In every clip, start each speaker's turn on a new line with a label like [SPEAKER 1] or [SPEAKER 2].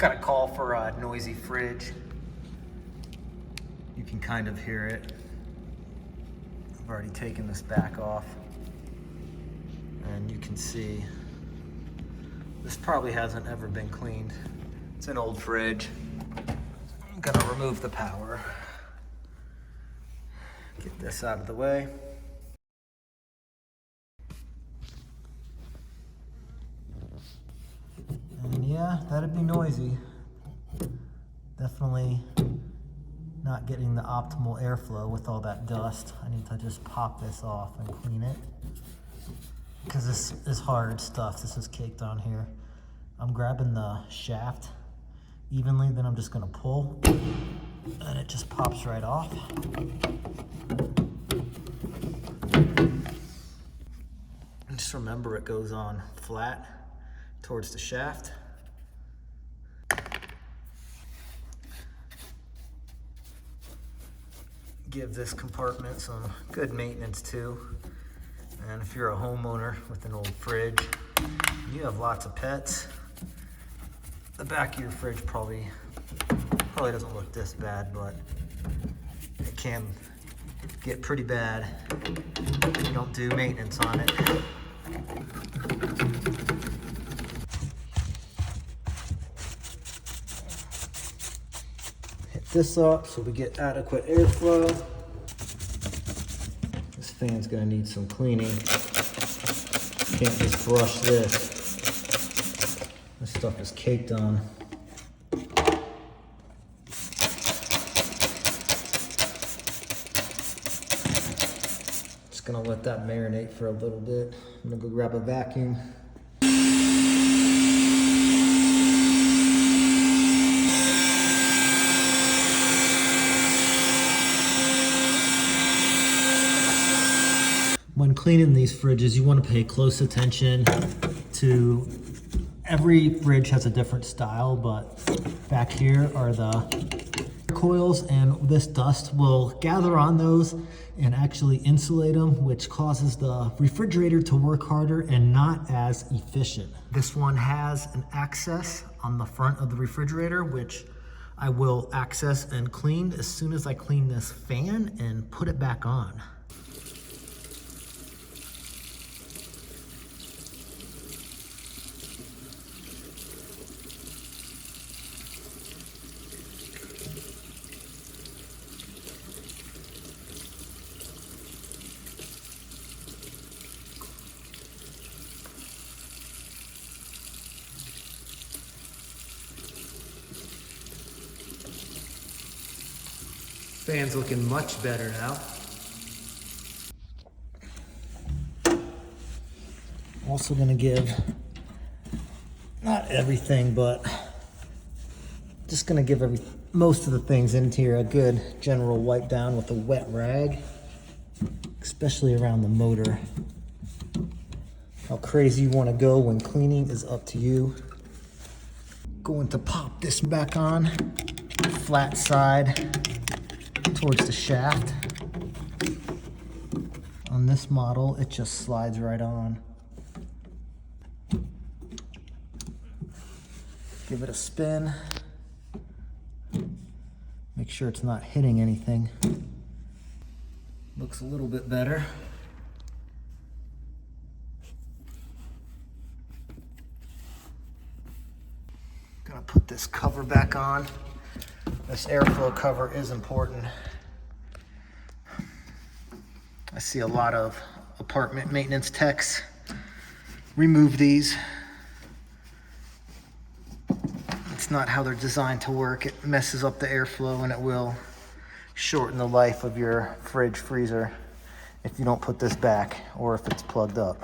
[SPEAKER 1] Got a call for a noisy fridge. You can kind of hear it. I've already taken this back off. And you can see this probably hasn't ever been cleaned. It's an old fridge. I'm gonna remove the power. Get this out of the way. And yeah, that'd be noisy. Definitely not getting the optimal airflow with all that dust. I need to just pop this off and clean it, because this is hard stuff. This is caked on here. I'm grabbing the shaft evenly, then I'm just gonna pull, and it just pops right off. And just remember, it goes on flat towards the shaft. Give this compartment some good maintenance too. And if you're a homeowner with an old fridge, you have lots of pets, the back of your fridge probably doesn't look this bad, but it can get pretty bad if you don't do maintenance on it. Hit this up so we get adequate airflow. This fan's gonna need some cleaning. Can't just brush this. This stuff is caked on. Just gonna let that marinate for a little bit. I'm gonna go grab a vacuum. When cleaning these fridges, you want to pay close attention to, every fridge has a different style, but back here are the coils, and this dust will gather on those and actually insulate them, which causes the refrigerator to work harder and not as efficient. This one has an access on the front of the refrigerator, which I will access and clean as soon as I clean this fan and put it back on. Fan's looking much better now. Also gonna give, not everything, but just gonna give most of the things into here a good general wipe down with a wet rag, especially around the motor. How crazy you wanna go when cleaning is up to you. Going to pop this back on, flat side towards the shaft. On this model, it just slides right on. Give it a spin. Make sure it's not hitting anything. Looks a little bit better. Gonna put this cover back on. This airflow cover is important. I see a lot of apartment maintenance techs remove these. It's not how they're designed to work. It messes up the airflow, and it will shorten the life of your fridge freezer if you don't put this back or if it's plugged up.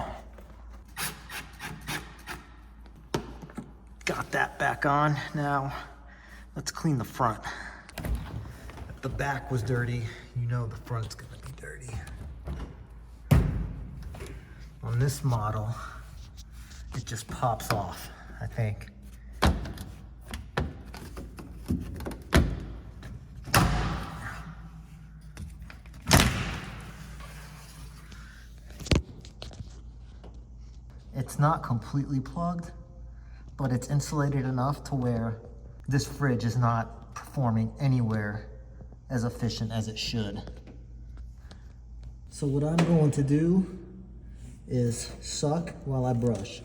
[SPEAKER 1] Got that back on. Now let's clean the front. If the back was dirty, you know the front's gonna be dirty. On this model, it just pops off, I think. It's not completely plugged, but it's insulated enough to where this fridge is not performing anywhere as efficient as it should. So what I'm going to do is suck while I brush.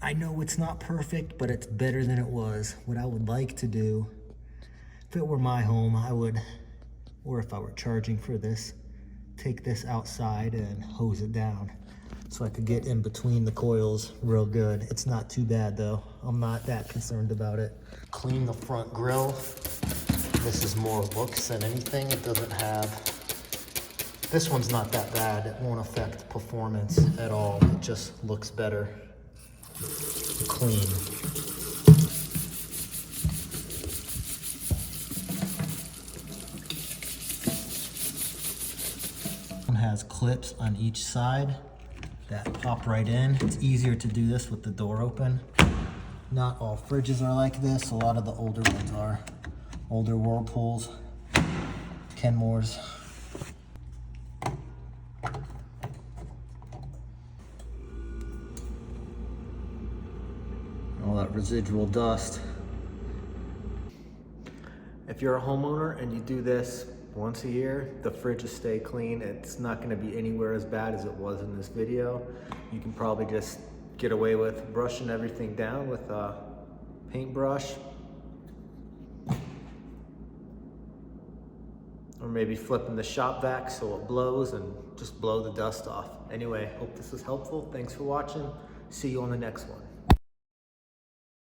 [SPEAKER 1] I know it's not perfect, but it's better than it was. What I would like to do, if it were my home, I would, or if I were charging for this, take this outside and hose it down so I could get in between the coils real good. It's not too bad though. I'm not that concerned about it. Clean the front grille. This is more looks than anything. It doesn't have, this one's not that bad. It won't affect performance at all. It just looks better. Clean. One has clips on each side that pop right in. It's easier to do this with the door open. Not all fridges are like this. A lot of the older ones are. Older Whirlpools, Kenmores. All that residual dust. If you're a homeowner and you do this once a year, the fridges stay clean. It's not gonna be anywhere as bad as it was in this video. You can probably just get away with brushing everything down with a paintbrush. Or maybe flipping the shop vac so it blows and just blow the dust off. Anyway, hope this was helpful. Thanks for watching. See you on the next one.